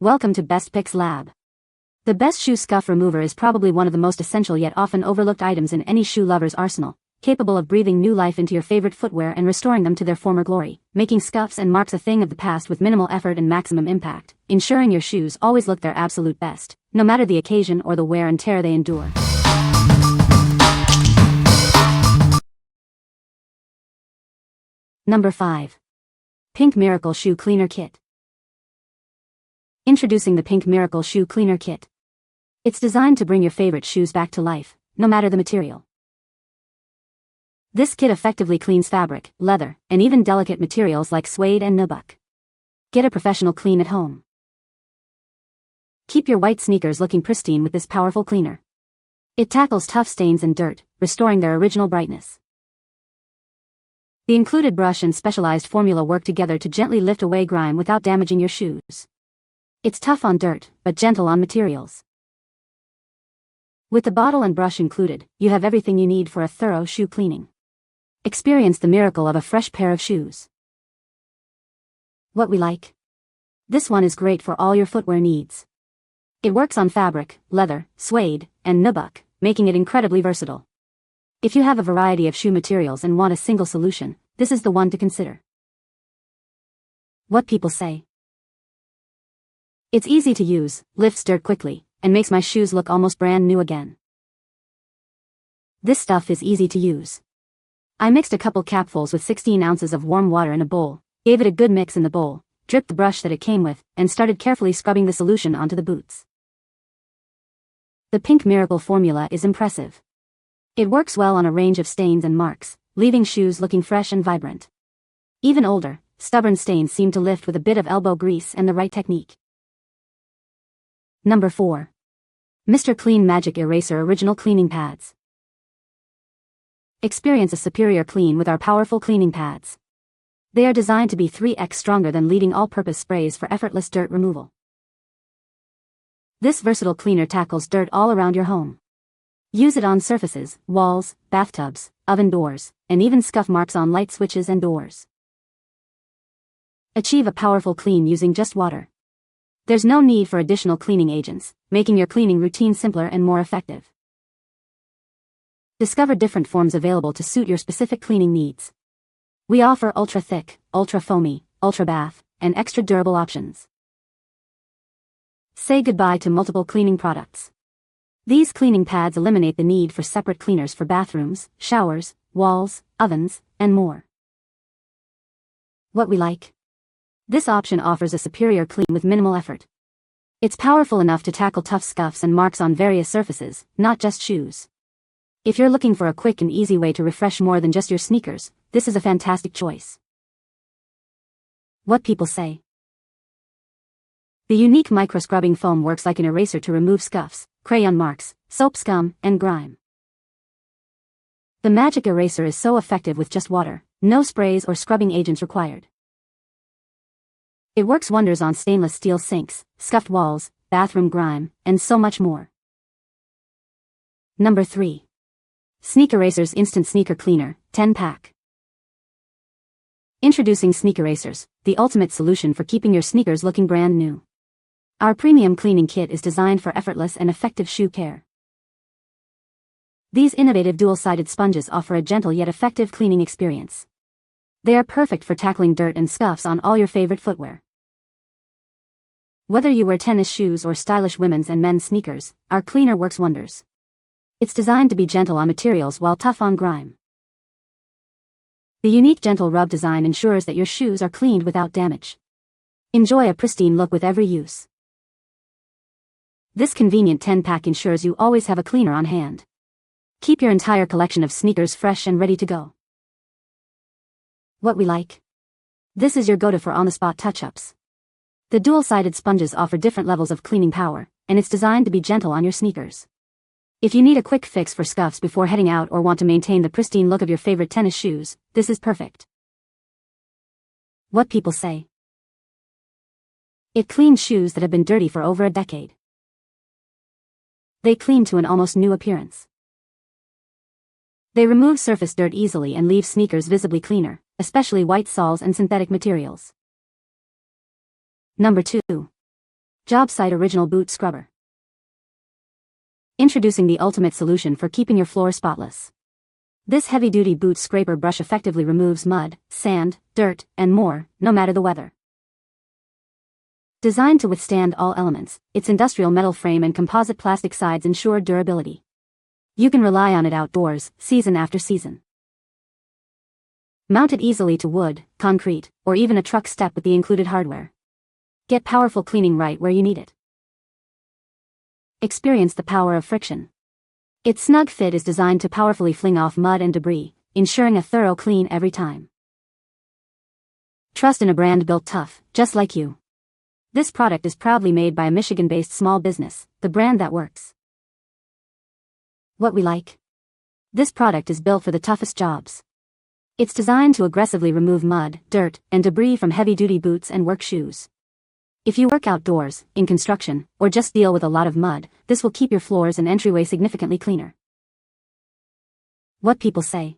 Welcome to Best Picks Lab. The Best Shoe Scuff Remover is probably one of the most essential yet often overlooked items in any shoe lover's arsenal, capable of breathing new life into your favorite footwear and restoring them to their former glory, making scuffs and marks a thing of the past with minimal effort and maximum impact, ensuring your shoes always look their absolute best, no matter the occasion or the wear and tear they endure. Number 5. Pink Miracle Shoe Cleaner Kit. Introducing the Pink Miracle Shoe Cleaner Kit. It's designed to bring your favorite shoes back to life, no matter the material. This kit effectively cleans fabric, leather, and even delicate materials like suede and nubuck. Get a professional clean at home. Keep your white sneakers looking pristine with this powerful cleaner. It tackles tough stains and dirt, restoring their original brightness. The included brush and specialized formula work together to gently lift away grime without damaging your shoes. It's tough on dirt, but gentle on materials. With the bottle and brush included, you have everything you need for a thorough shoe cleaning. Experience the miracle of a fresh pair of shoes. What we like. This one is great for all your footwear needs. It works on fabric, leather, suede, and nubuck, making it incredibly versatile. If you have a variety of shoe materials and want a single solution, this is the one to consider. What people say. It's easy to use, lifts dirt quickly, and makes my shoes look almost brand new again. This stuff is easy to use. I mixed a couple capfuls with 16 ounces of warm water in a bowl, gave it a good mix in the bowl, dripped the brush that it came with, and started carefully scrubbing the solution onto the boots. The Pink Miracle formula is impressive. It works well on a range of stains and marks, leaving shoes looking fresh and vibrant. Even older, stubborn stains seem to lift with a bit of elbow grease and the right technique. Number 4. Mr. Clean Magic Eraser Original Cleaning Pads. Experience a superior clean with our powerful cleaning pads. They are designed to be 3x stronger than leading all-purpose sprays for effortless dirt removal. This versatile cleaner tackles dirt all around your home. Use it on surfaces, walls, bathtubs, oven doors, and even scuff marks on light switches and doors. Achieve a powerful clean using just water. There's no need for additional cleaning agents, making your cleaning routine simpler and more effective. Discover different forms available to suit your specific cleaning needs. We offer ultra-thick, ultra-foamy, ultra-bath, and extra durable options. Say goodbye to multiple cleaning products. These cleaning pads eliminate the need for separate cleaners for bathrooms, showers, walls, ovens, and more. What we like. This option offers a superior clean with minimal effort. It's powerful enough to tackle tough scuffs and marks on various surfaces, not just shoes. If you're looking for a quick and easy way to refresh more than just your sneakers, this is a fantastic choice. What people say. The unique micro-scrubbing foam works like an eraser to remove scuffs, crayon marks, soap scum, and grime. The magic eraser is so effective with just water, no sprays or scrubbing agents required. It works wonders on stainless steel sinks, scuffed walls, bathroom grime, and so much more. Number 3. SneakERASERS Instant Sneaker Cleaner, 10-pack. Introducing SneakERASERS, the ultimate solution for keeping your sneakers looking brand new. Our premium cleaning kit is designed for effortless and effective shoe care. These innovative dual-sided sponges offer a gentle yet effective cleaning experience. They are perfect for tackling dirt and scuffs on all your favorite footwear. Whether you wear tennis shoes or stylish women's and men's sneakers, our cleaner works wonders. It's designed to be gentle on materials while tough on grime. The unique gentle rub design ensures that your shoes are cleaned without damage. Enjoy a pristine look with every use. This convenient 10-pack ensures you always have a cleaner on hand. Keep your entire collection of sneakers fresh and ready to go. What we like. This is your go-to for on-the-spot touch-ups. The dual-sided sponges offer different levels of cleaning power, and it's designed to be gentle on your sneakers. If you need a quick fix for scuffs before heading out or want to maintain the pristine look of your favorite tennis shoes, this is perfect. What people say. It cleans shoes that have been dirty for over a decade. They clean to an almost new appearance. They remove surface dirt easily and leave sneakers visibly cleaner, especially white soles and synthetic materials. Number 2. JobSite Original Boot Scrubber. Introducing the ultimate solution for keeping your floor spotless. This heavy-duty boot scraper brush effectively removes mud, sand, dirt, and more, no matter the weather. Designed to withstand all elements, its industrial metal frame and composite plastic sides ensure durability. You can rely on it outdoors, season after season. Mount it easily to wood, concrete, or even a truck step with the included hardware. Get powerful cleaning right where you need it. Experience the power of friction. Its snug fit is designed to powerfully fling off mud and debris, ensuring a thorough clean every time. Trust in a brand built tough, just like you. This product is proudly made by a Michigan-based small business, the brand that works. What we like. This product is built for the toughest jobs. It's designed to aggressively remove mud, dirt, and debris from heavy-duty boots and work shoes. If you work outdoors, in construction, or just deal with a lot of mud, this will keep your floors and entryway significantly cleaner. What people say.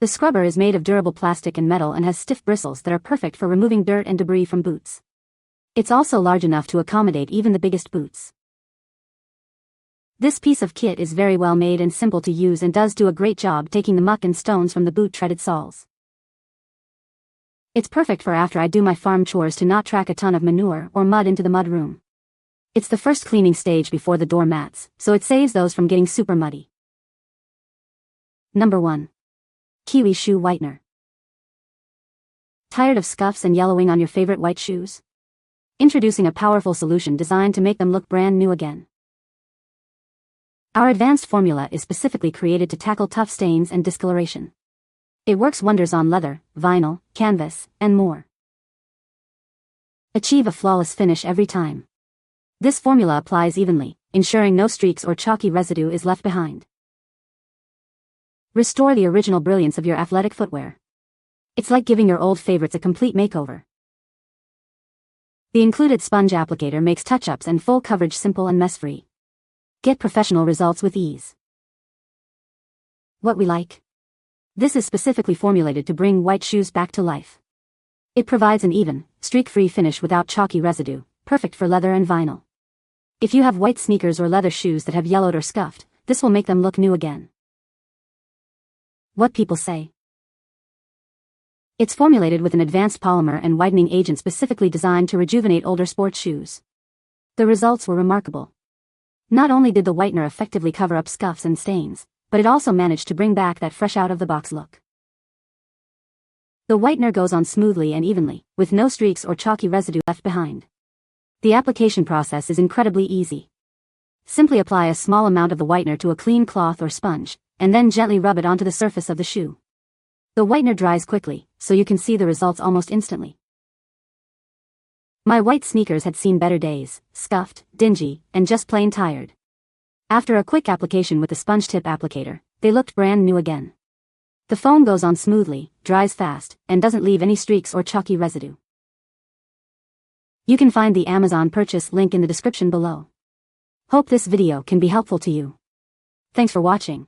The scrubber is made of durable plastic and metal and has stiff bristles that are perfect for removing dirt and debris from boots. It's also large enough to accommodate even the biggest boots. This piece of kit is very well made and simple to use and does do a great job taking the muck and stones from the boot-treaded soles. It's perfect for after I do my farm chores to not track a ton of manure or mud into the mud room. It's the first cleaning stage before the door mats, so it saves those from getting super muddy. Number 1. KIWI Shoe Whitener. Tired of scuffs and yellowing on your favorite white shoes? Introducing a powerful solution designed to make them look brand new again. Our advanced formula is specifically created to tackle tough stains and discoloration. It works wonders on leather, vinyl, canvas, and more. Achieve a flawless finish every time. This formula applies evenly, ensuring no streaks or chalky residue is left behind. Restore the original brilliance of your athletic footwear. It's like giving your old favorites a complete makeover. The included sponge applicator makes touch-ups and full coverage simple and mess-free. Get professional results with ease. What we like. This is specifically formulated to bring white shoes back to life. It provides an even, streak-free finish without chalky residue, perfect for leather and vinyl. If you have white sneakers or leather shoes that have yellowed or scuffed, this will make them look new again. What people say. It's formulated with an advanced polymer and whitening agent specifically designed to rejuvenate older sports shoes. The results were remarkable. Not only did the whitener effectively cover up scuffs and stains, but it also managed to bring back that fresh out-of-the-box look. The whitener goes on smoothly and evenly, with no streaks or chalky residue left behind. The application process is incredibly easy. Simply apply a small amount of the whitener to a clean cloth or sponge, and then gently rub it onto the surface of the shoe. The whitener dries quickly, so you can see the results almost instantly. My white sneakers had seen better days, scuffed, dingy, and just plain tired. After a quick application with the sponge tip applicator, they looked brand new again. The foam goes on smoothly, dries fast, and doesn't leave any streaks or chalky residue. You can find the Amazon purchase link in the description below. Hope this video can be helpful to you. Thanks for watching.